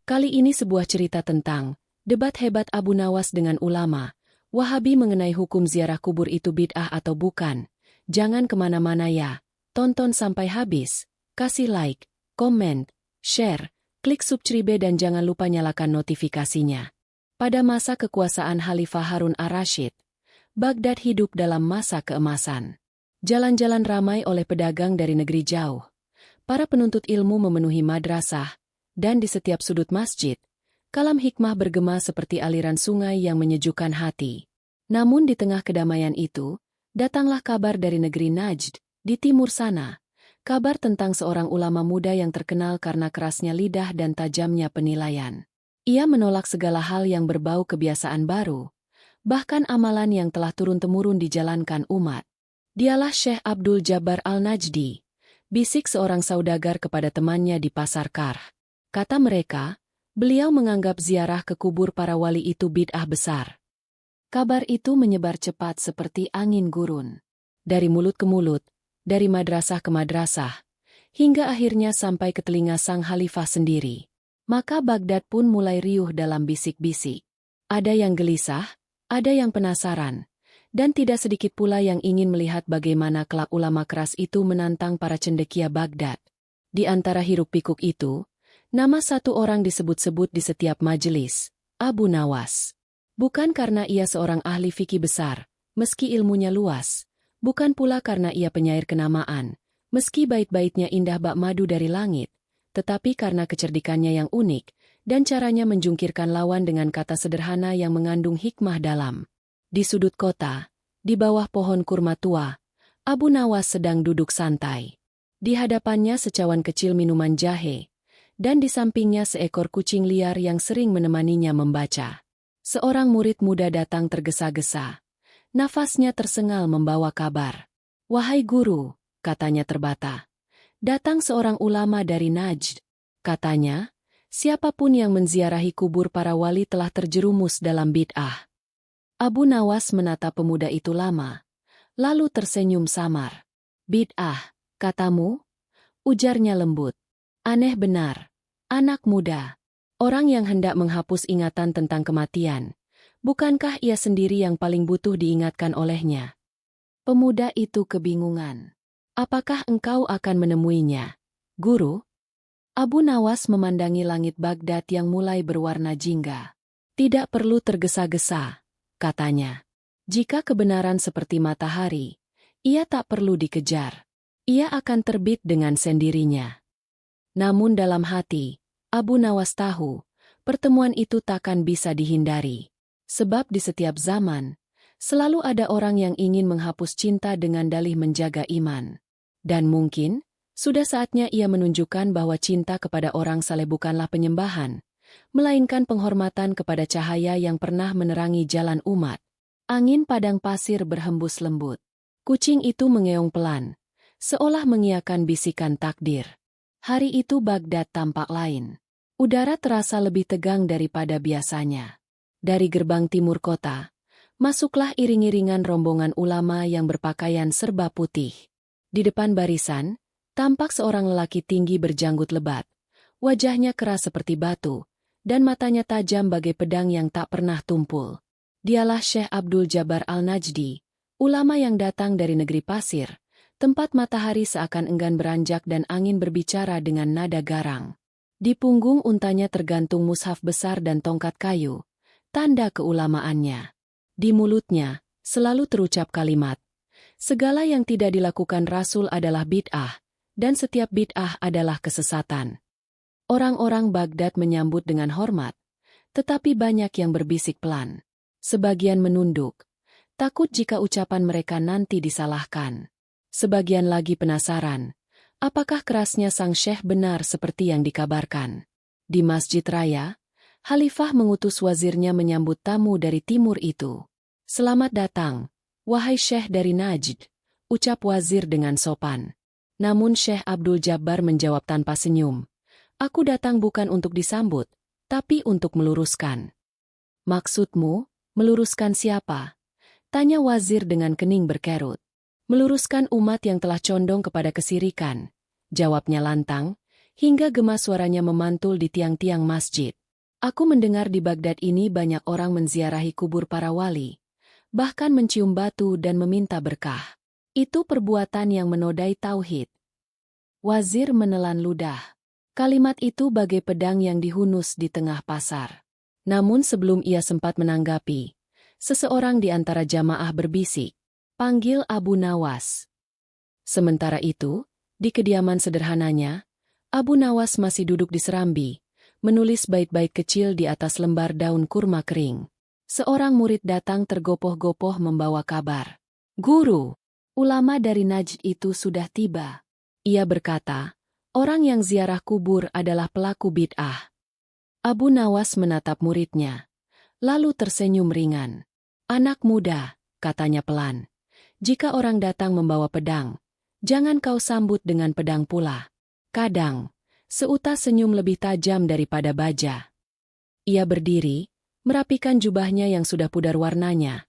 Kali ini sebuah cerita tentang debat hebat Abu Nawas dengan ulama Wahabi mengenai hukum ziarah kubur itu bid'ah atau bukan. Jangan kemana-mana ya, tonton sampai habis, kasih like, komen, share, klik subscribe dan jangan lupa nyalakan notifikasinya. Pada masa kekuasaan Khalifah Harun ar-Rasyid, Baghdad hidup dalam masa keemasan. Jalan-jalan ramai oleh pedagang dari negeri jauh. Para penuntut ilmu memenuhi madrasah, dan di setiap sudut masjid, kalam hikmah bergema seperti aliran sungai yang menyejukkan hati. Namun di tengah kedamaian itu, datanglah kabar dari negeri Najd, di timur sana. Kabar tentang seorang ulama muda yang terkenal karena kerasnya lidah dan tajamnya penilaian. Ia menolak segala hal yang berbau kebiasaan baru, bahkan amalan yang telah turun-temurun dijalankan umat. Dialah Syekh Abdul Jabbar Al-Najdi, bisik seorang saudagar kepada temannya di pasar Karh. Kata mereka, beliau menganggap ziarah ke kubur para wali itu bid'ah besar. Kabar itu menyebar cepat seperti angin gurun. Dari mulut ke mulut, dari madrasah ke madrasah, hingga akhirnya sampai ke telinga sang khalifah sendiri. Maka Baghdad pun mulai riuh dalam bisik-bisik. Ada yang gelisah, ada yang penasaran, dan tidak sedikit pula yang ingin melihat bagaimana kelak ulama keras itu menantang para cendekia Baghdad. Di antara hiruk-pikuk itu, nama satu orang disebut-sebut di setiap majelis, Abu Nawas. Bukan karena ia seorang ahli fikih besar, meski ilmunya luas. Bukan pula karena ia penyair kenamaan, meski bait-baitnya indah bak madu dari langit. Tetapi karena kecerdikannya yang unik, dan caranya menjungkirkan lawan dengan kata sederhana yang mengandung hikmah dalam. Di sudut kota, di bawah pohon kurma tua, Abu Nawas sedang duduk santai. Di hadapannya secawan kecil minuman jahe, dan di sampingnya seekor kucing liar yang sering menemaninya membaca. Seorang murid muda datang tergesa-gesa. Nafasnya tersengal membawa kabar. "Wahai guru," katanya terbata, "datang seorang ulama dari Najd. Katanya, siapapun yang menziarahi kubur para wali telah terjerumus dalam bid'ah." Abu Nawas menatap pemuda itu lama, lalu tersenyum samar. "Bid'ah, katamu?" ujarnya lembut. "Aneh benar. Anak muda, orang yang hendak menghapus ingatan tentang kematian, bukankah ia sendiri yang paling butuh diingatkan olehnya?" Pemuda itu kebingungan. "Apakah engkau akan menemuinya, guru?" Abu Nawas memandangi langit Baghdad yang mulai berwarna jingga. "Tidak perlu tergesa-gesa," katanya. "Jika kebenaran seperti matahari, ia tak perlu dikejar. Ia akan terbit dengan sendirinya." Namun dalam hati, Abu Nawas tahu, pertemuan itu takkan bisa dihindari. Sebab di setiap zaman, selalu ada orang yang ingin menghapus cinta dengan dalih menjaga iman. Dan mungkin, sudah saatnya ia menunjukkan bahwa cinta kepada orang saleh bukanlah penyembahan, melainkan penghormatan kepada cahaya yang pernah menerangi jalan umat. Angin padang pasir berhembus lembut. Kucing itu mengeong pelan, seolah mengiyakan bisikan takdir. Hari itu Baghdad tampak lain. Udara terasa lebih tegang daripada biasanya. Dari gerbang timur kota, masuklah iring-iringan rombongan ulama yang berpakaian serba putih. Di depan barisan, tampak seorang lelaki tinggi berjanggut lebat. Wajahnya keras seperti batu, dan matanya tajam bagai pedang yang tak pernah tumpul. Dialah Syekh Abdul Jabbar Al-Najdi, ulama yang datang dari negeri pasir, tempat matahari seakan enggan beranjak dan angin berbicara dengan nada garang. Di punggung untanya tergantung mushaf besar dan tongkat kayu, tanda keulamaannya. Di mulutnya, selalu terucap kalimat, "Segala yang tidak dilakukan Rasul adalah bid'ah, dan setiap bid'ah adalah kesesatan." Orang-orang Baghdad menyambut dengan hormat, tetapi banyak yang berbisik pelan. Sebagian menunduk, takut jika ucapan mereka nanti disalahkan. Sebagian lagi penasaran, apakah kerasnya sang syekh benar seperti yang dikabarkan. Di Masjid Raya, Khalifah mengutus wazirnya menyambut tamu dari timur itu. "Selamat datang, wahai syekh dari Najd," ucap wazir dengan sopan. Namun Syekh Abdul Jabbar menjawab tanpa senyum, "Aku datang bukan untuk disambut, tapi untuk meluruskan." "Maksudmu, meluruskan siapa?" tanya wazir dengan kening berkerut. "Meluruskan umat yang telah condong kepada kesirikan, jawabnya lantang, hingga gema suaranya memantul di tiang-tiang masjid. Aku mendengar di Baghdad ini banyak orang menziarahi kubur para wali, bahkan mencium batu dan meminta berkah. Itu perbuatan yang menodai tauhid. Wazir menelan ludah. Kalimat itu bagai pedang yang dihunus di tengah pasar. Namun sebelum ia sempat menanggapi, seseorang di antara jamaah berbisik, "Panggil Abu Nawas." Sementara itu, di kediaman sederhananya, Abu Nawas masih duduk di serambi, menulis bait-bait kecil di atas lembar daun kurma kering. Seorang murid datang tergopoh-gopoh membawa kabar. "Guru, ulama dari Najd itu sudah tiba." Ia berkata, "Orang yang ziarah kubur adalah pelaku bid'ah." Abu Nawas menatap muridnya, lalu tersenyum ringan. "Anak muda," katanya pelan, "jika orang datang membawa pedang, jangan kau sambut dengan pedang pula. Kadang, seutas senyum lebih tajam daripada baja." Ia berdiri, merapikan jubahnya yang sudah pudar warnanya,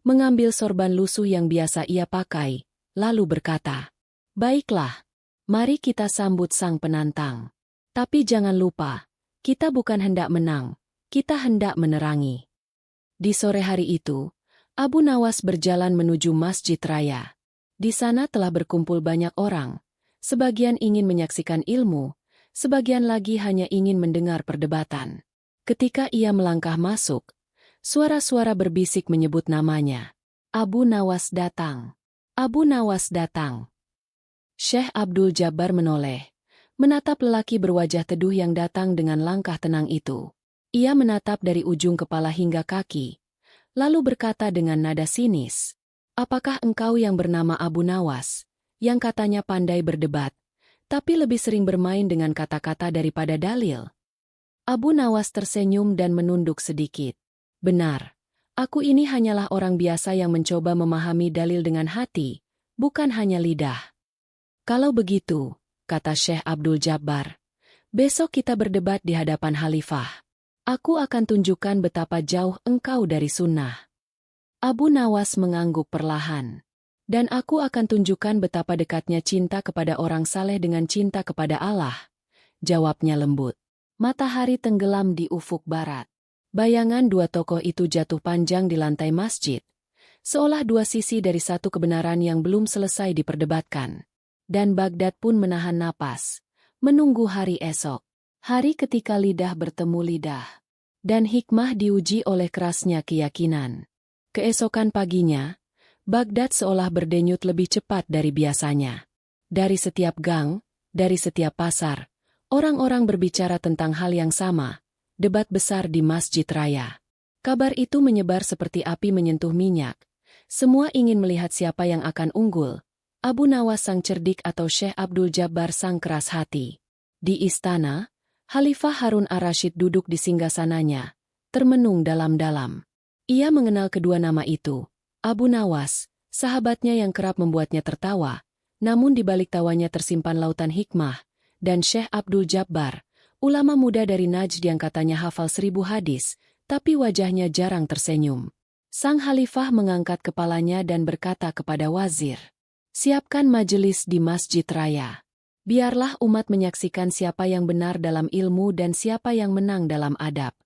mengambil sorban lusuh yang biasa ia pakai, lalu berkata, "Baiklah, mari kita sambut sang penantang. Tapi jangan lupa, kita bukan hendak menang, kita hendak menerangi." Di sore hari itu, Abu Nawas berjalan menuju Masjid Raya. Di sana telah berkumpul banyak orang. Sebagian ingin menyaksikan ilmu, sebagian lagi hanya ingin mendengar perdebatan. Ketika ia melangkah masuk, suara-suara berbisik menyebut namanya. "Abu Nawas datang! Abu Nawas datang!" Syekh Abdul Jabbar menoleh, menatap lelaki berwajah teduh yang datang dengan langkah tenang itu. Ia menatap dari ujung kepala hingga kaki, lalu berkata dengan nada sinis, "Apakah engkau yang bernama Abu Nawas, yang katanya pandai berdebat, tapi lebih sering bermain dengan kata-kata daripada dalil?" Abu Nawas tersenyum dan menunduk sedikit. "Benar, aku ini hanyalah orang biasa yang mencoba memahami dalil dengan hati, bukan hanya lidah." "Kalau begitu," kata Syekh Abdul Jabbar, "besok kita berdebat di hadapan Khalifah. Aku akan tunjukkan betapa jauh engkau dari sunnah." Abu Nawas mengangguk perlahan. "Dan aku akan tunjukkan betapa dekatnya cinta kepada orang saleh dengan cinta kepada Allah," jawabnya lembut. Matahari tenggelam di ufuk barat. Bayangan dua tokoh itu jatuh panjang di lantai masjid, seolah dua sisi dari satu kebenaran yang belum selesai diperdebatkan. Dan Baghdad pun menahan napas, menunggu hari esok. Hari ketika lidah bertemu lidah. Dan hikmah diuji oleh kerasnya keyakinan. Keesokan paginya, Baghdad seolah berdenyut lebih cepat dari biasanya. Dari setiap gang, dari setiap pasar, orang-orang berbicara tentang hal yang sama, debat besar di Masjid Raya. Kabar itu menyebar seperti api menyentuh minyak. Semua ingin melihat siapa yang akan unggul, Abu Nawas sang cerdik atau Syekh Abdul Jabbar sang keras hati. Di istana, Khalifah Harun ar-Rasyid duduk di singgasananya, termenung dalam-dalam. Ia mengenal kedua nama itu. Abu Nawas, sahabatnya yang kerap membuatnya tertawa, namun di balik tawanya tersimpan lautan hikmah, dan Syekh Abdul Jabbar, ulama muda dari Najd yang katanya hafal 1000 hadis, tapi wajahnya jarang tersenyum. Sang Khalifah mengangkat kepalanya dan berkata kepada wazir, "Siapkan majelis di Masjid Raya. Biarlah umat menyaksikan siapa yang benar dalam ilmu dan siapa yang menang dalam adab."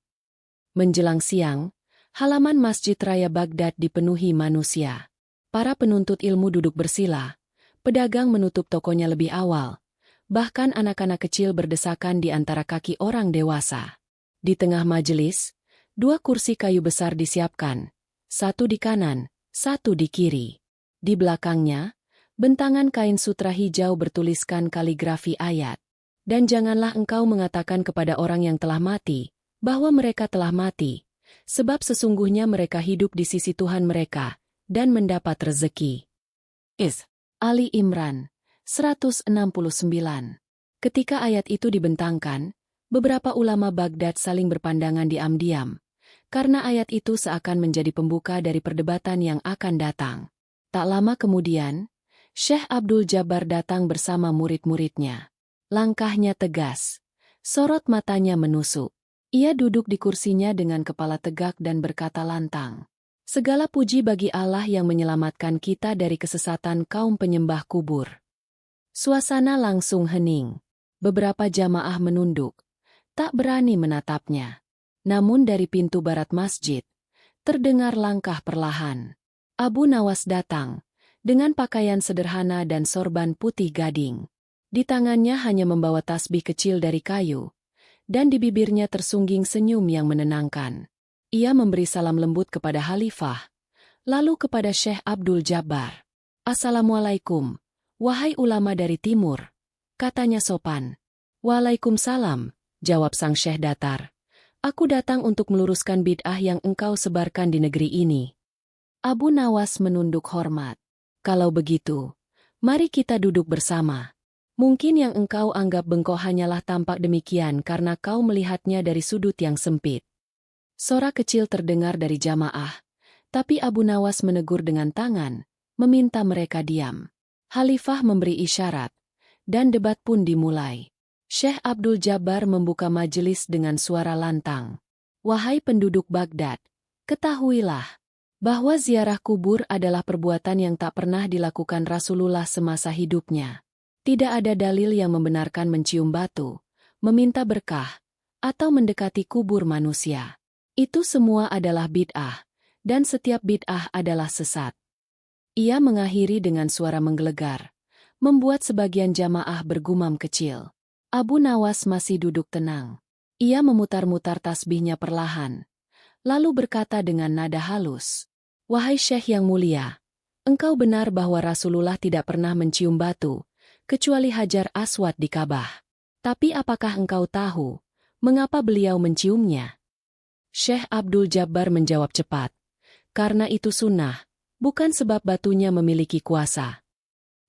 Menjelang siang, halaman Masjid Raya Baghdad dipenuhi manusia. Para penuntut ilmu duduk bersila, pedagang menutup tokonya lebih awal, bahkan anak-anak kecil berdesakan di antara kaki orang dewasa. Di tengah majelis, 2 kursi kayu besar disiapkan, satu di kanan, satu di kiri. Di belakangnya, bentangan kain sutra hijau bertuliskan kaligrafi ayat. "Dan janganlah engkau mengatakan kepada orang yang telah mati, bahwa mereka telah mati, sebab sesungguhnya mereka hidup di sisi Tuhan mereka, dan mendapat rezeki." Ali Imran 169. Ketika ayat itu dibentangkan, beberapa ulama Baghdad saling berpandangan diam-diam, karena ayat itu seakan menjadi pembuka dari perdebatan yang akan datang. Tak lama kemudian, Syekh Abdul Jabbar datang bersama murid-muridnya. Langkahnya tegas, sorot matanya menusuk. Ia duduk di kursinya dengan kepala tegak dan berkata lantang, "Segala puji bagi Allah yang menyelamatkan kita dari kesesatan kaum penyembah kubur." Suasana langsung hening. Beberapa jamaah menunduk, tak berani menatapnya. Namun dari pintu barat masjid, terdengar langkah perlahan. Abu Nawas datang, dengan pakaian sederhana dan sorban putih gading. Di tangannya hanya membawa tasbih kecil dari kayu, dan di bibirnya tersungging senyum yang menenangkan. Ia memberi salam lembut kepada Khalifah, lalu kepada Syekh Abdul Jabbar. "Assalamualaikum, wahai ulama dari timur," katanya sopan. "Waalaikumsalam," jawab sang Syekh datar. "Aku datang untuk meluruskan bid'ah yang engkau sebarkan di negeri ini." Abu Nawas menunduk hormat. "Kalau begitu, mari kita duduk bersama. Mungkin yang engkau anggap bengkok hanyalah tampak demikian karena kau melihatnya dari sudut yang sempit." Sorak kecil terdengar dari jamaah, tapi Abu Nawas menegur dengan tangan, meminta mereka diam. Khalifah memberi isyarat, dan debat pun dimulai. Syekh Abdul Jabbar membuka majelis dengan suara lantang. "Wahai penduduk Baghdad, ketahuilah bahwa ziarah kubur adalah perbuatan yang tak pernah dilakukan Rasulullah semasa hidupnya. Tidak ada dalil yang membenarkan mencium batu, meminta berkah, atau mendekati kubur manusia. Itu semua adalah bid'ah, dan setiap bid'ah adalah sesat." Ia mengakhiri dengan suara menggelegar, membuat sebagian jamaah bergumam kecil. Abu Nawas masih duduk tenang. Ia memutar-mutar tasbihnya perlahan, lalu berkata dengan nada halus, "Wahai Syekh yang mulia, engkau benar bahwa Rasulullah tidak pernah mencium batu, kecuali Hajar Aswad di Ka'bah. Tapi apakah engkau tahu, mengapa beliau menciumnya?" Syekh Abdul Jabbar menjawab cepat, "Karena itu sunnah, bukan sebab batunya memiliki kuasa."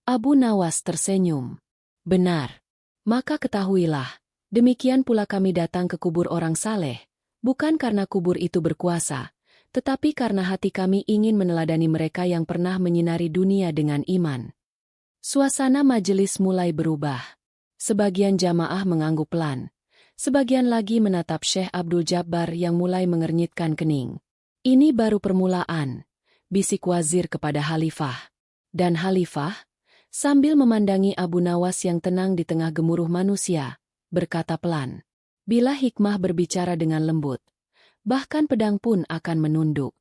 Abu Nawas tersenyum. "Benar. Maka ketahuilah, demikian pula kami datang ke kubur orang saleh, bukan karena kubur itu berkuasa, tetapi karena hati kami ingin meneladani mereka yang pernah menyinari dunia dengan iman." Suasana majelis mulai berubah. Sebagian jamaah mengangguk pelan, sebagian lagi menatap Syekh Abdul Jabbar yang mulai mengernyitkan kening. "Ini baru permulaan," bisik wazir kepada Khalifah. Dan Khalifah, sambil memandangi Abu Nawas yang tenang di tengah gemuruh manusia, berkata pelan, "Bila hikmah berbicara dengan lembut, bahkan pedang pun akan menunduk."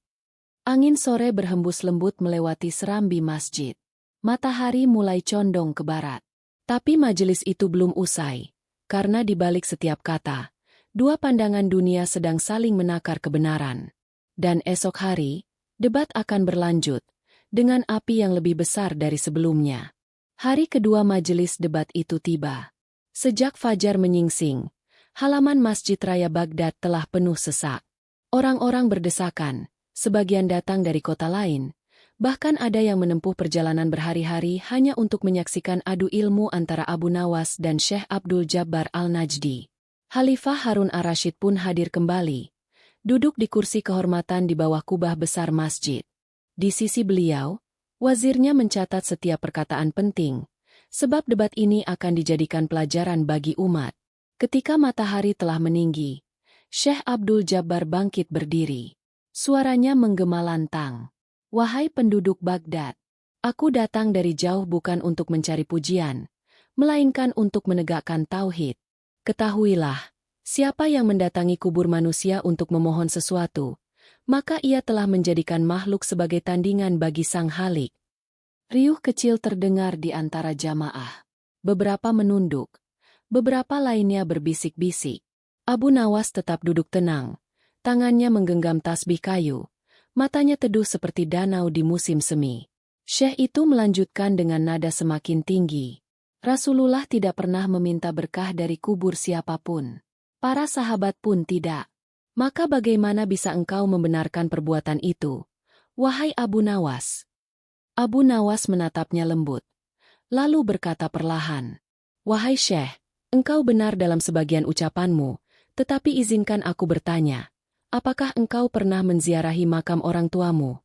Angin sore berhembus lembut melewati serambi masjid. Matahari mulai condong ke barat. Tapi majelis itu belum usai, karena di balik setiap kata, dua pandangan dunia sedang saling menakar kebenaran. Dan esok hari, debat akan berlanjut, dengan api yang lebih besar dari sebelumnya. Hari kedua majelis debat itu tiba. Sejak fajar menyingsing, halaman Masjid Raya Baghdad telah penuh sesak. Orang-orang berdesakan, sebagian datang dari kota lain, bahkan ada yang menempuh perjalanan berhari-hari hanya untuk menyaksikan adu ilmu antara Abu Nawas dan Syekh Abdul Jabbar Al-Najdi. Khalifah Harun ar-Rasyid pun hadir kembali, duduk di kursi kehormatan di bawah kubah besar masjid. Di sisi beliau, wazirnya mencatat setiap perkataan penting, sebab debat ini akan dijadikan pelajaran bagi umat. Ketika matahari telah meninggi, Syekh Abdul Jabbar bangkit berdiri. Suaranya menggema lantang. "Wahai penduduk Baghdad, aku datang dari jauh bukan untuk mencari pujian, melainkan untuk menegakkan tauhid. Ketahuilah, siapa yang mendatangi kubur manusia untuk memohon sesuatu, maka ia telah menjadikan makhluk sebagai tandingan bagi Sang Khalik." Riuh kecil terdengar di antara jamaah. Beberapa menunduk, beberapa lainnya berbisik-bisik. Abu Nawas tetap duduk tenang, tangannya menggenggam tasbih kayu, matanya teduh seperti danau di musim semi. Syekh itu melanjutkan dengan nada semakin tinggi. "Rasulullah tidak pernah meminta berkah dari kubur siapapun. Para sahabat pun tidak. Maka bagaimana bisa engkau membenarkan perbuatan itu, wahai Abu Nawas?" Abu Nawas menatapnya lembut, lalu berkata perlahan, "Wahai Syekh, engkau benar dalam sebagian ucapanmu, tetapi izinkan aku bertanya, apakah engkau pernah menziarahi makam orang tuamu?"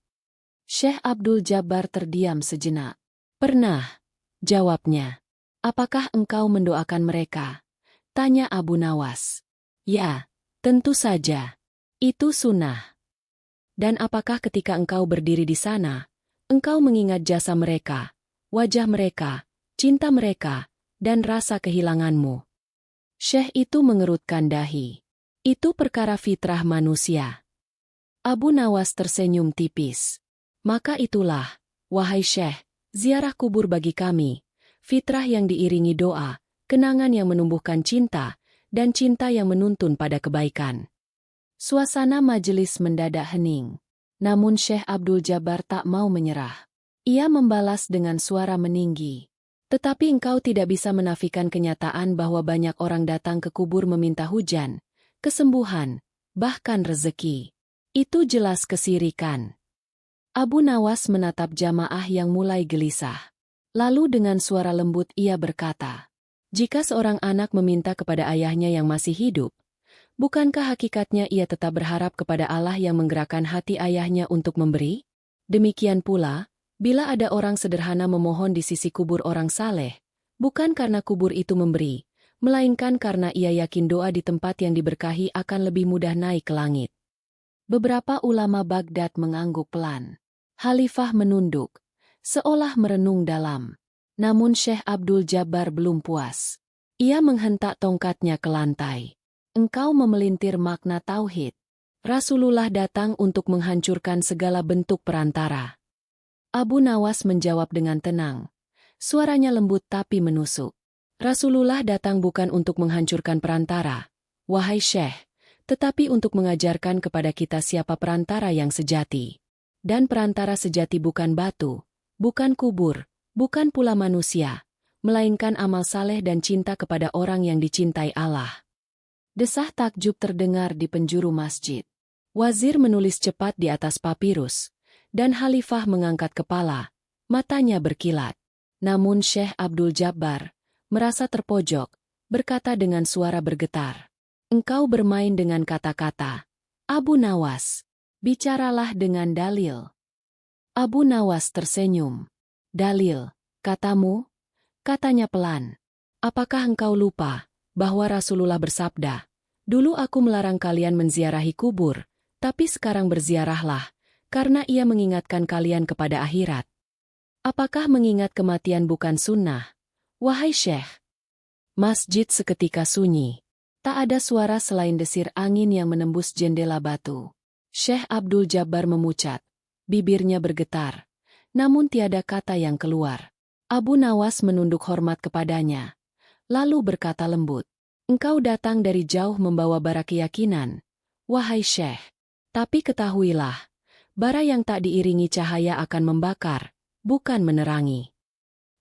Syekh Abdul Jabbar terdiam sejenak. "Pernah," jawabnya. "Apakah engkau mendoakan mereka?" tanya Abu Nawas. "Ya, tentu saja. Itu sunnah." "Dan apakah ketika engkau berdiri di sana, engkau mengingat jasa mereka, wajah mereka, cinta mereka, dan rasa kehilanganmu. Syekh itu mengerutkan dahi. Itu perkara fitrah manusia. Abu Nawas tersenyum tipis. Maka itulah, wahai Syekh, ziarah kubur bagi kami, fitrah yang diiringi doa, kenangan yang menumbuhkan cinta, dan cinta yang menuntun pada kebaikan. Suasana majelis mendadak hening. Namun Syekh Abdul Jabbar tak mau menyerah. Ia membalas dengan suara meninggi. Tetapi engkau tidak bisa menafikan kenyataan bahwa banyak orang datang ke kubur meminta hujan, kesembuhan, bahkan rezeki. Itu jelas kesirikan. Abu Nawas menatap jamaah yang mulai gelisah. Lalu dengan suara lembut ia berkata, jika seorang anak meminta kepada ayahnya yang masih hidup, bukankah hakikatnya ia tetap berharap kepada Allah yang menggerakkan hati ayahnya untuk memberi? Demikian pula, bila ada orang sederhana memohon di sisi kubur orang saleh, bukan karena kubur itu memberi, melainkan karena ia yakin doa di tempat yang diberkahi akan lebih mudah naik ke langit. Beberapa ulama Baghdad mengangguk pelan. Khalifah menunduk, seolah merenung dalam. Namun Syekh Abdul Jabbar belum puas. Ia menghentak tongkatnya ke lantai. Engkau memelintir makna tauhid. Rasulullah datang untuk menghancurkan segala bentuk perantara. Abu Nawas menjawab dengan tenang. Suaranya lembut tapi menusuk. Rasulullah datang bukan untuk menghancurkan perantara, wahai Syekh, tetapi untuk mengajarkan kepada kita siapa perantara yang sejati. Dan perantara sejati bukan batu, bukan kubur, bukan pula manusia, melainkan amal saleh dan cinta kepada orang yang dicintai Allah. Desah takjub terdengar di penjuru masjid. Wazir menulis cepat di atas papirus, dan Khalifah mengangkat kepala, matanya berkilat. Namun Syekh Abdul Jabbar merasa terpojok, berkata dengan suara bergetar. Engkau bermain dengan kata-kata. Abu Nawas, bicaralah dengan dalil. Abu Nawas tersenyum. Dalil, katamu? Katanya pelan. Apakah engkau lupa bahwa Rasulullah bersabda, dulu aku melarang kalian menziarahi kubur, tapi sekarang berziarahlah, karena ia mengingatkan kalian kepada akhirat. Apakah mengingat kematian bukan sunnah? Wahai Syekh. Masjid seketika sunyi. Tak ada suara selain desir angin yang menembus jendela batu. Syekh Abdul Jabbar memucat. Bibirnya bergetar. Namun tiada kata yang keluar. Abu Nawas menunduk hormat kepadanya. Lalu berkata lembut. Engkau datang dari jauh membawa bara keyakinan. Wahai Syekh. Tapi ketahuilah. Bara yang tak diiringi cahaya akan membakar, bukan menerangi.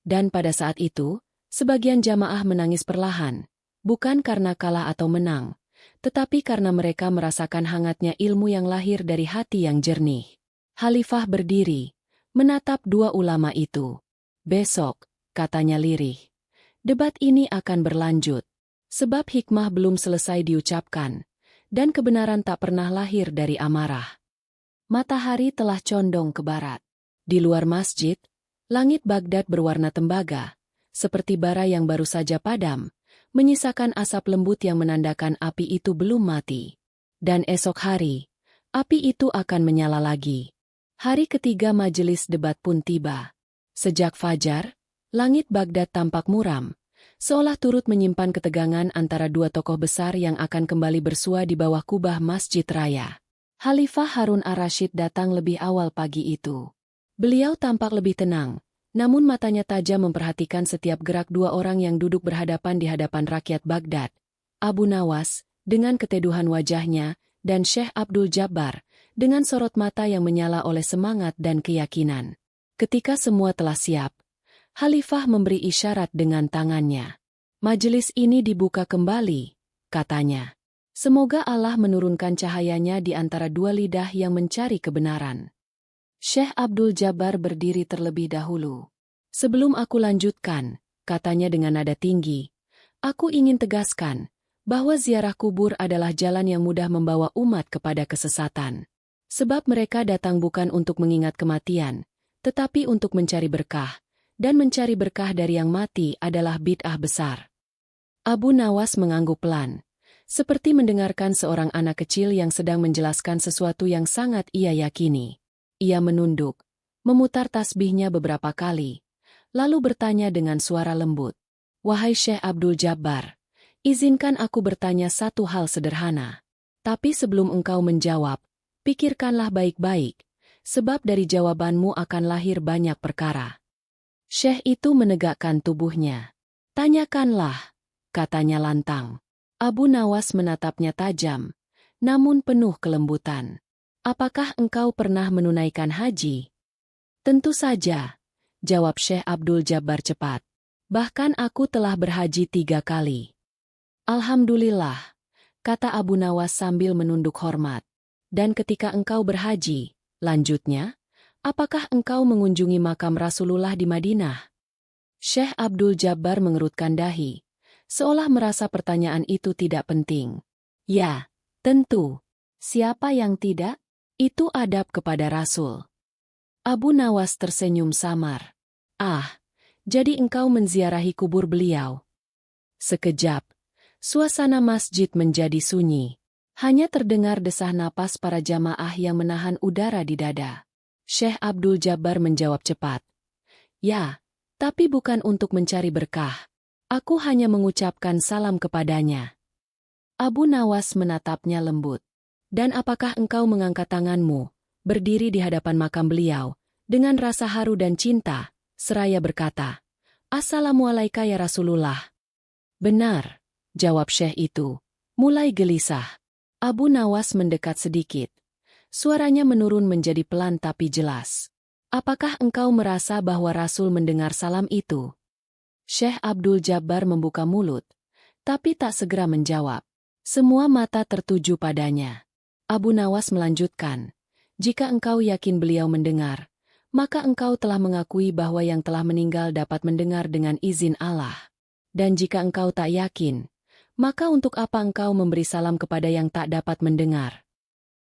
Dan pada saat itu, sebagian jamaah menangis perlahan. Bukan karena kalah atau menang, tetapi karena mereka merasakan hangatnya ilmu yang lahir dari hati yang jernih. Khalifah berdiri, menatap dua ulama itu. Besok, katanya lirih, debat ini akan berlanjut. Sebab hikmah belum selesai diucapkan, dan kebenaran tak pernah lahir dari amarah. Matahari telah condong ke barat. Di luar masjid, langit Baghdad berwarna tembaga, seperti bara yang baru saja padam, menyisakan asap lembut yang menandakan api itu belum mati. Dan esok hari, api itu akan menyala lagi. Hari ketiga majelis debat pun tiba. Sejak fajar, langit Baghdad tampak muram, seolah turut menyimpan ketegangan antara dua tokoh besar yang akan kembali bersua di bawah kubah Masjid Raya. Khalifah Harun ar-Rasyid datang lebih awal pagi itu. Beliau tampak lebih tenang, namun matanya tajam memperhatikan setiap gerak dua orang yang duduk berhadapan di hadapan rakyat Baghdad. Abu Nawas, dengan keteduhan wajahnya, dan Syekh Abdul Jabbar, dengan sorot mata yang menyala oleh semangat dan keyakinan. Ketika semua telah siap, Khalifah memberi isyarat dengan tangannya. Majelis ini dibuka kembali, katanya. Semoga Allah menurunkan cahayanya di antara dua lidah yang mencari kebenaran. Syekh Abdul Jabbar berdiri terlebih dahulu. Sebelum aku lanjutkan, katanya dengan nada tinggi, aku ingin tegaskan bahwa ziarah kubur adalah jalan yang mudah membawa umat kepada kesesatan. Sebab mereka datang bukan untuk mengingat kematian, tetapi untuk mencari berkah, dan mencari berkah dari yang mati adalah bid'ah besar. Abu Nawas mengangguk pelan, seperti mendengarkan seorang anak kecil yang sedang menjelaskan sesuatu yang sangat ia yakini. Ia menunduk, memutar tasbihnya beberapa kali, lalu bertanya dengan suara lembut. Wahai Syekh Abdul Jabbar, izinkan aku bertanya satu hal sederhana. Tapi sebelum engkau menjawab, pikirkanlah baik-baik, sebab dari jawabanmu akan lahir banyak perkara. Syekh itu menegakkan tubuhnya. Tanyakanlah, katanya lantang. Abu Nawas menatapnya tajam, namun penuh kelembutan. Apakah engkau pernah menunaikan haji? Tentu saja, jawab Syekh Abdul Jabbar cepat. Bahkan aku telah berhaji 3 kali. Alhamdulillah, kata Abu Nawas sambil menunduk hormat. Dan ketika engkau berhaji, lanjutnya, apakah engkau mengunjungi makam Rasulullah di Madinah? Syekh Abdul Jabbar mengerutkan dahi, seolah merasa pertanyaan itu tidak penting. Ya, tentu. Siapa yang tidak? Itu adab kepada Rasul. Abu Nawas tersenyum samar. Ah, jadi engkau menziarahi kubur beliau. Sekejap, suasana masjid menjadi sunyi. Hanya terdengar desah napas para jamaah yang menahan udara di dada. Syekh Abdul Jabbar menjawab cepat. Ya, tapi bukan untuk mencari berkah. Aku hanya mengucapkan salam kepadanya. Abu Nawas menatapnya lembut. Dan apakah engkau mengangkat tanganmu, berdiri di hadapan makam beliau, dengan rasa haru dan cinta, seraya berkata, Assalamualaikum ya Rasulullah. Benar, jawab Syekh itu, mulai gelisah. Abu Nawas mendekat sedikit. Suaranya menurun menjadi pelan tapi jelas. Apakah engkau merasa bahwa Rasul mendengar salam itu? Syekh Abdul Jabbar membuka mulut, tapi tak segera menjawab. Semua mata tertuju padanya. Abu Nawas melanjutkan, jika engkau yakin beliau mendengar, maka engkau telah mengakui bahwa yang telah meninggal dapat mendengar dengan izin Allah. Dan jika engkau tak yakin, maka untuk apa engkau memberi salam kepada yang tak dapat mendengar?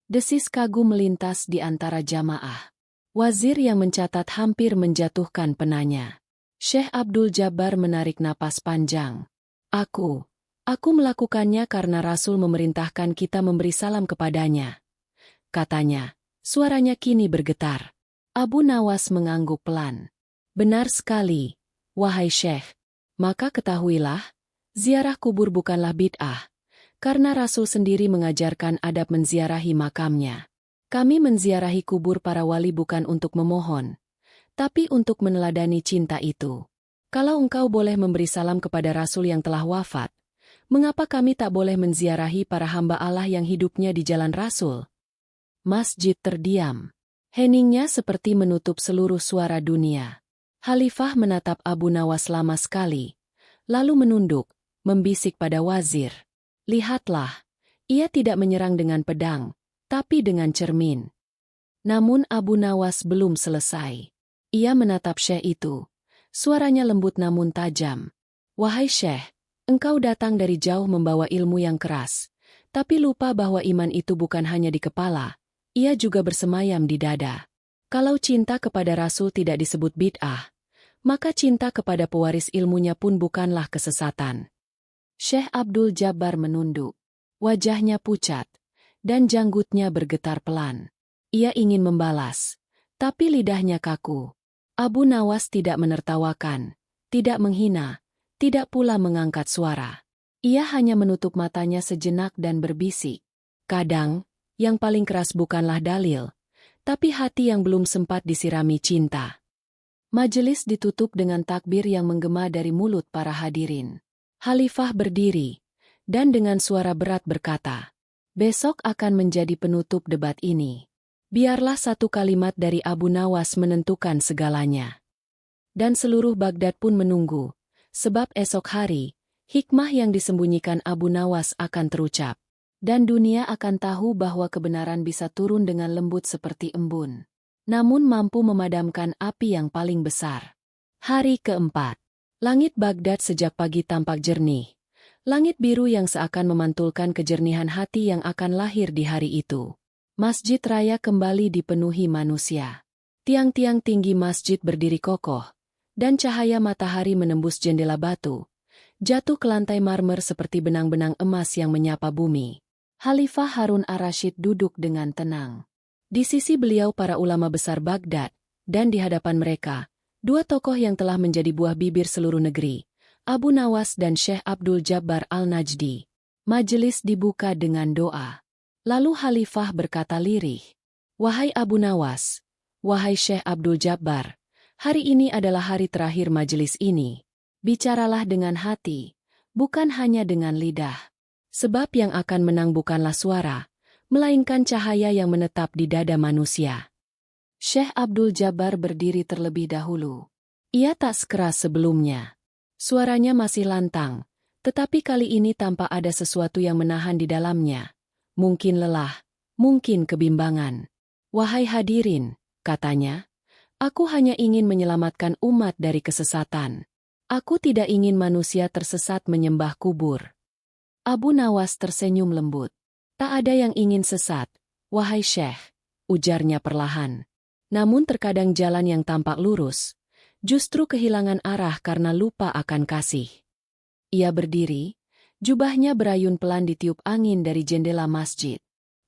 Desis kagum melintas di antara jamaah. Wazir yang mencatat hampir menjatuhkan penanya. Syekh Abdul Jabbar menarik napas panjang. Aku melakukannya karena Rasul memerintahkan kita memberi salam kepadanya. Katanya, suaranya kini bergetar. Abu Nawas mengangguk pelan. Benar sekali, wahai Syekh. Maka ketahuilah, ziarah kubur bukanlah bid'ah, karena Rasul sendiri mengajarkan adab menziarahi makamnya. Kami menziarahi kubur para wali bukan untuk memohon, tapi untuk meneladani cinta itu. Kalau engkau boleh memberi salam kepada Rasul yang telah wafat, mengapa kami tak boleh menziarahi para hamba Allah yang hidupnya di jalan Rasul? Masjid terdiam. Heningnya seperti menutup seluruh suara dunia. Khalifah menatap Abu Nawas lama sekali, lalu menunduk, membisik pada wazir. Lihatlah, ia tidak menyerang dengan pedang, tapi dengan cermin. Namun Abu Nawas belum selesai. Ia menatap Syekh itu. Suaranya lembut namun tajam. Wahai Syekh, engkau datang dari jauh membawa ilmu yang keras, tapi lupa bahwa iman itu bukan hanya di kepala, ia juga bersemayam di dada. Kalau cinta kepada Rasul tidak disebut bid'ah, maka cinta kepada pewaris ilmunya pun bukanlah kesesatan. Syekh Abdul Jabbar menunduk. Wajahnya pucat, dan janggutnya bergetar pelan. Ia ingin membalas, tapi lidahnya kaku. Abu Nawas tidak menertawakan, tidak menghina, tidak pula mengangkat suara. Ia hanya menutup matanya sejenak dan berbisik. Kadang, yang paling keras bukanlah dalil, tapi hati yang belum sempat disirami cinta. Majelis ditutup dengan takbir yang menggema dari mulut para hadirin. Khalifah berdiri, dan dengan suara berat berkata, besok akan menjadi penutup debat ini. Biarlah satu kalimat dari Abu Nawas menentukan segalanya. Dan seluruh Baghdad pun menunggu, sebab esok hari, hikmah yang disembunyikan Abu Nawas akan terucap. Dan dunia akan tahu bahwa kebenaran bisa turun dengan lembut seperti embun, namun mampu memadamkan api yang paling besar. Hari keempat. Langit Baghdad sejak pagi tampak jernih. Langit biru yang seakan memantulkan kejernihan hati yang akan lahir di hari itu. Masjid raya kembali dipenuhi manusia. Tiang-tiang tinggi masjid berdiri kokoh, dan cahaya matahari menembus jendela batu, jatuh ke lantai marmer seperti benang-benang emas yang menyapa bumi. Khalifah Harun ar-Rasyid duduk dengan tenang. Di sisi beliau para ulama besar Baghdad, dan di hadapan mereka, Dua tokoh yang telah menjadi buah bibir seluruh negeri, Abu Nawas dan Syekh Abdul Jabbar Al-Najdi. Majelis dibuka dengan doa. Lalu Khalifah berkata lirih, "Wahai Abu Nawas, wahai Syekh Abdul Jabbar, hari ini adalah hari terakhir majelis ini. Bicaralah dengan hati, bukan hanya dengan lidah. Sebab yang akan menang bukanlah suara, melainkan cahaya yang menetap di dada manusia." Syekh Abdul Jabbar berdiri terlebih dahulu. Ia tak sekeras sebelumnya. Suaranya masih lantang, tetapi kali ini tampak ada sesuatu yang menahan di dalamnya. Mungkin lelah, mungkin kebimbangan. "Wahai hadirin," katanya, "aku hanya ingin menyelamatkan umat dari kesesatan. Aku tidak ingin manusia tersesat menyembah kubur." Abu Nawas tersenyum lembut. "Tak ada yang ingin sesat, wahai Syekh," ujarnya perlahan. "Namun terkadang jalan yang tampak lurus, justru kehilangan arah karena lupa akan kasih." Ia berdiri, jubahnya berayun pelan ditiup angin dari jendela masjid.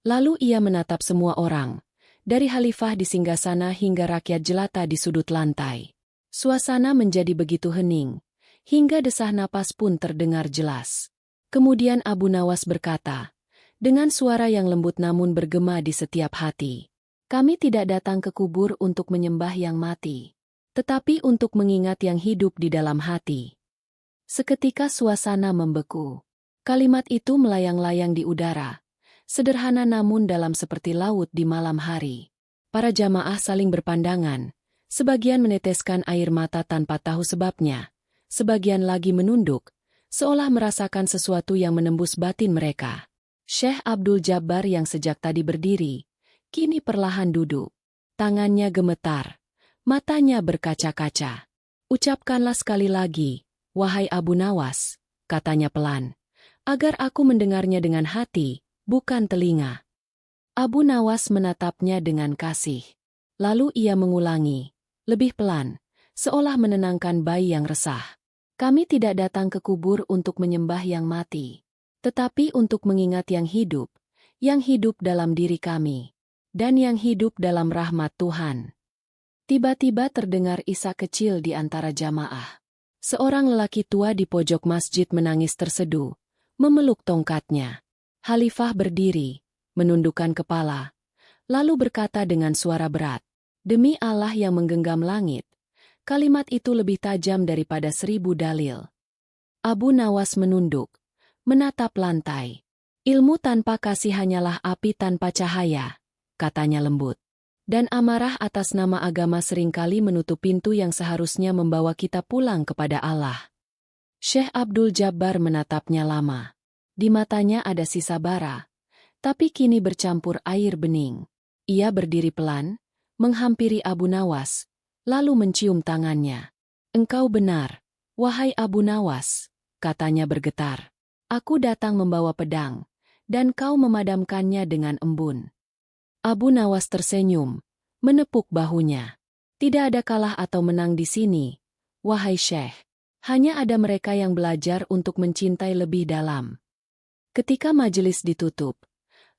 Lalu ia menatap semua orang, dari khalifah di singgasana hingga rakyat jelata di sudut lantai. Suasana menjadi begitu hening, hingga desah napas pun terdengar jelas. Kemudian Abu Nawas berkata, dengan suara yang lembut namun bergema di setiap hati, "Kami tidak datang ke kubur untuk menyembah yang mati, tetapi untuk mengingat yang hidup di dalam hati." Seketika suasana membeku. Kalimat itu melayang-layang di udara, sederhana namun dalam seperti laut di malam hari. Para jamaah saling berpandangan, sebagian meneteskan air mata tanpa tahu sebabnya, sebagian lagi menunduk, seolah merasakan sesuatu yang menembus batin mereka. Syekh Abdul Jabbar yang sejak tadi berdiri, kini perlahan duduk. Tangannya gemetar, matanya berkaca-kaca. "Ucapkanlah sekali lagi, wahai Abu Nawas," katanya pelan, "agar aku mendengarnya dengan hati, bukan telinga." Abu Nawas menatapnya dengan kasih. Lalu ia mengulangi, lebih pelan, seolah menenangkan bayi yang resah. "Kami tidak datang ke kubur untuk menyembah yang mati, tetapi untuk mengingat yang hidup dalam diri kami, dan yang hidup dalam rahmat Tuhan." Tiba-tiba terdengar isak kecil di antara jamaah. Seorang lelaki tua di pojok masjid menangis terseduh, memeluk tongkatnya. Khalifah berdiri, menundukkan kepala, lalu berkata dengan suara berat, "Demi Allah yang menggenggam langit, kalimat itu lebih tajam daripada 1000 dalil." Abu Nawas menunduk, menatap lantai. "Ilmu tanpa kasih hanyalah api tanpa cahaya," katanya lembut. "Dan amarah atas nama agama seringkali menutup pintu yang seharusnya membawa kita pulang kepada Allah." Syekh Abdul Jabbar menatapnya lama. Di matanya ada sisa bara, tapi kini bercampur air bening. Ia berdiri pelan, menghampiri Abu Nawas, lalu mencium tangannya. "Engkau benar, wahai Abu Nawas," katanya bergetar. "Aku datang membawa pedang, dan kau memadamkannya dengan embun." Abu Nawas tersenyum, menepuk bahunya. "Tidak ada kalah atau menang di sini, wahai Syekh. Hanya ada mereka yang belajar untuk mencintai lebih dalam." Ketika majelis ditutup,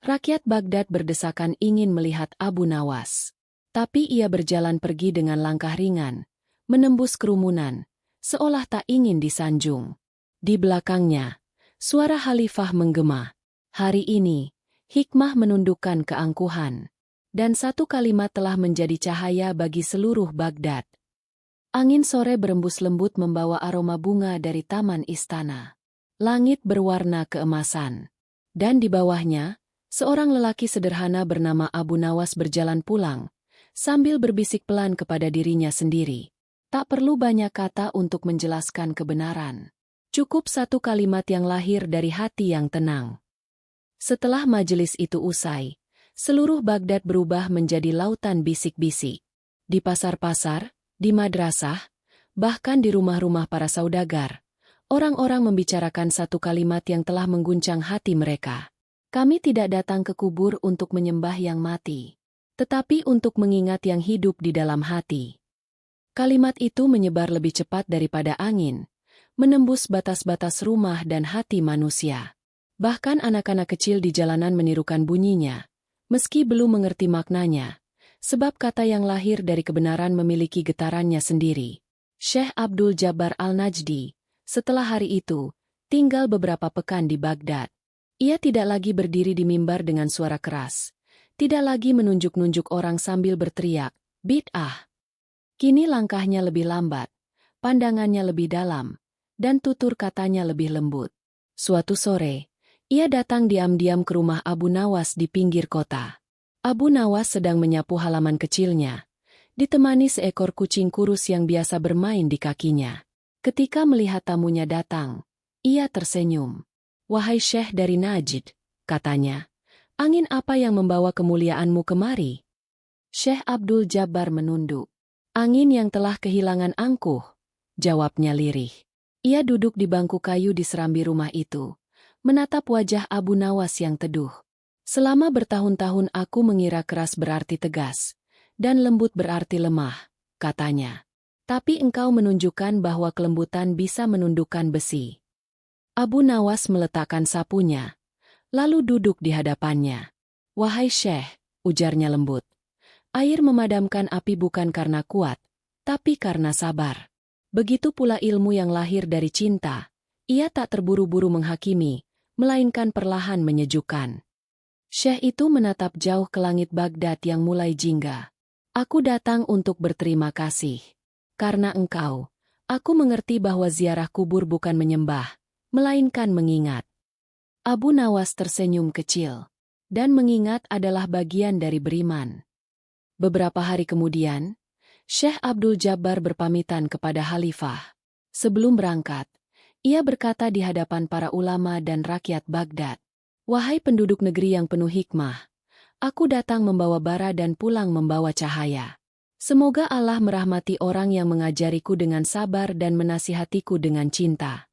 rakyat Baghdad berdesakan ingin melihat Abu Nawas. Tapi ia berjalan pergi dengan langkah ringan, menembus kerumunan, seolah tak ingin disanjung. Di belakangnya, suara Khalifah menggema. Hari ini, hikmah menundukkan keangkuhan. Dan satu kalimat telah menjadi cahaya bagi seluruh Baghdad. Angin sore berembus lembut membawa aroma bunga dari taman istana. Langit berwarna keemasan. Dan di bawahnya, seorang lelaki sederhana bernama Abu Nawas berjalan pulang, sambil berbisik pelan kepada dirinya sendiri. Tak perlu banyak kata untuk menjelaskan kebenaran. Cukup satu kalimat yang lahir dari hati yang tenang. Setelah majelis itu usai, seluruh Baghdad berubah menjadi lautan bisik-bisik. Di pasar-pasar, di madrasah, bahkan di rumah-rumah para saudagar, orang-orang membicarakan satu kalimat yang telah mengguncang hati mereka. "Kami tidak datang ke kubur untuk menyembah yang mati, tetapi untuk mengingat yang hidup di dalam hati." Kalimat itu menyebar lebih cepat daripada angin, menembus batas-batas rumah dan hati manusia. Bahkan anak-anak kecil di jalanan menirukan bunyinya, meski belum mengerti maknanya, Sebab kata yang lahir dari kebenaran memiliki getarannya sendiri. Syekh Abdul Jabbar Al-Najdi, setelah hari itu, tinggal beberapa pekan di Baghdad. Ia tidak lagi berdiri di mimbar dengan suara keras. Tidak lagi menunjuk-nunjuk orang sambil berteriak, "Bid'ah." Kini langkahnya lebih lambat, pandangannya lebih dalam, dan tutur katanya lebih lembut. Suatu sore, ia datang diam-diam ke rumah Abu Nawas di pinggir kota. Abu Nawas sedang menyapu halaman kecilnya, ditemani seekor kucing kurus yang biasa bermain di kakinya. Ketika melihat tamunya datang, ia tersenyum. "Wahai Syekh dari Najd," katanya, "angin apa yang membawa kemuliaanmu kemari?" Syekh Abdul Jabbar menunduk. "Angin yang telah kehilangan angkuh," jawabnya lirih. Ia duduk di bangku kayu di serambi rumah itu, menatap wajah Abu Nawas yang teduh. "Selama bertahun-tahun aku mengira keras berarti tegas, dan lembut berarti lemah," katanya. "Tapi engkau menunjukkan bahwa kelembutan bisa menundukkan besi." Abu Nawas meletakkan sapunya, lalu duduk di hadapannya. "Wahai Syekh," ujarnya lembut, "air memadamkan api bukan karena kuat, tapi karena sabar. Begitu pula ilmu yang lahir dari cinta, ia tak terburu-buru menghakimi, melainkan perlahan menyejukkan." Syekh itu menatap jauh ke langit Baghdad yang mulai jingga. "Aku datang untuk berterima kasih. Karena engkau, aku mengerti bahwa ziarah kubur bukan menyembah, melainkan mengingat." Abu Nawas tersenyum kecil. Dan mengingat adalah bagian dari beriman. Beberapa hari kemudian, Syekh Abdul Jabbar berpamitan kepada Khalifah. Sebelum berangkat, ia berkata di hadapan para ulama dan rakyat Baghdad, "Wahai penduduk negeri yang penuh hikmah, aku datang membawa bara dan pulang membawa cahaya. Semoga Allah merahmati orang yang mengajariku dengan sabar dan menasihatiku dengan cinta."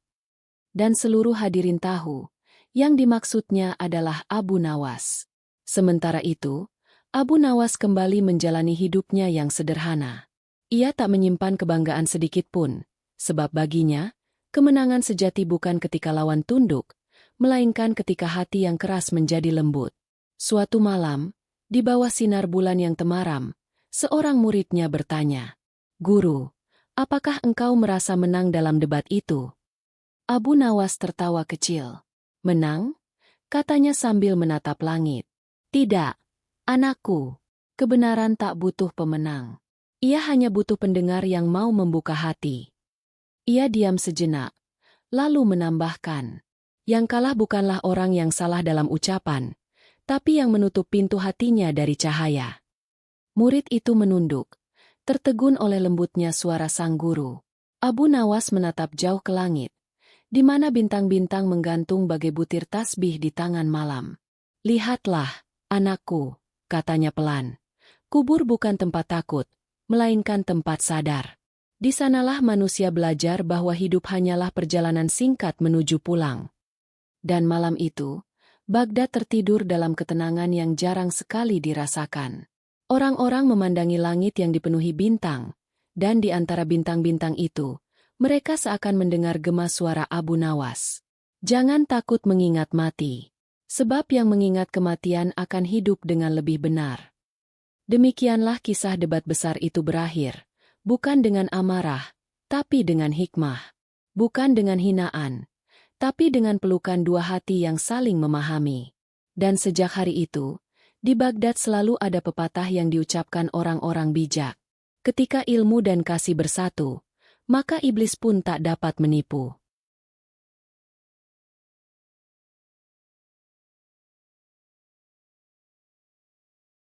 Dan seluruh hadirin tahu, yang dimaksudnya adalah Abu Nawas. Sementara itu, Abu Nawas kembali menjalani hidupnya yang sederhana. Ia tak menyimpan kebanggaan sedikit pun, sebab baginya, kemenangan sejati bukan ketika lawan tunduk, melainkan ketika hati yang keras menjadi lembut. Suatu malam, di bawah sinar bulan yang temaram, seorang muridnya bertanya, "Guru, apakah engkau merasa menang dalam debat itu?" Abu Nawas tertawa kecil. "Menang?" katanya sambil menatap langit. "Tidak, anakku. Kebenaran tak butuh pemenang. Ia hanya butuh pendengar yang mau membuka hati." Ia diam sejenak, lalu menambahkan, "Yang kalah bukanlah orang yang salah dalam ucapan, tapi yang menutup pintu hatinya dari cahaya." Murid itu menunduk, tertegun oleh lembutnya suara sang guru. Abu Nawas menatap jauh ke langit, di mana bintang-bintang menggantung bagai butir tasbih di tangan malam. "Lihatlah, anakku," katanya pelan. "Kubur bukan tempat takut, melainkan tempat sadar. Di sanalah manusia belajar bahwa hidup hanyalah perjalanan singkat menuju pulang." Dan malam itu, Baghdad tertidur dalam ketenangan yang jarang sekali dirasakan. Orang-orang memandangi langit yang dipenuhi bintang, dan di antara bintang-bintang itu, mereka seakan mendengar gema suara Abu Nawas. "Jangan takut mengingat mati, sebab yang mengingat kematian akan hidup dengan lebih benar." Demikianlah kisah debat besar itu berakhir, bukan dengan amarah, tapi dengan hikmah. Bukan dengan hinaan, tapi dengan pelukan dua hati yang saling memahami. Dan sejak hari itu, di Baghdad selalu ada pepatah yang diucapkan orang-orang bijak. Ketika ilmu dan kasih bersatu, maka iblis pun tak dapat menipu.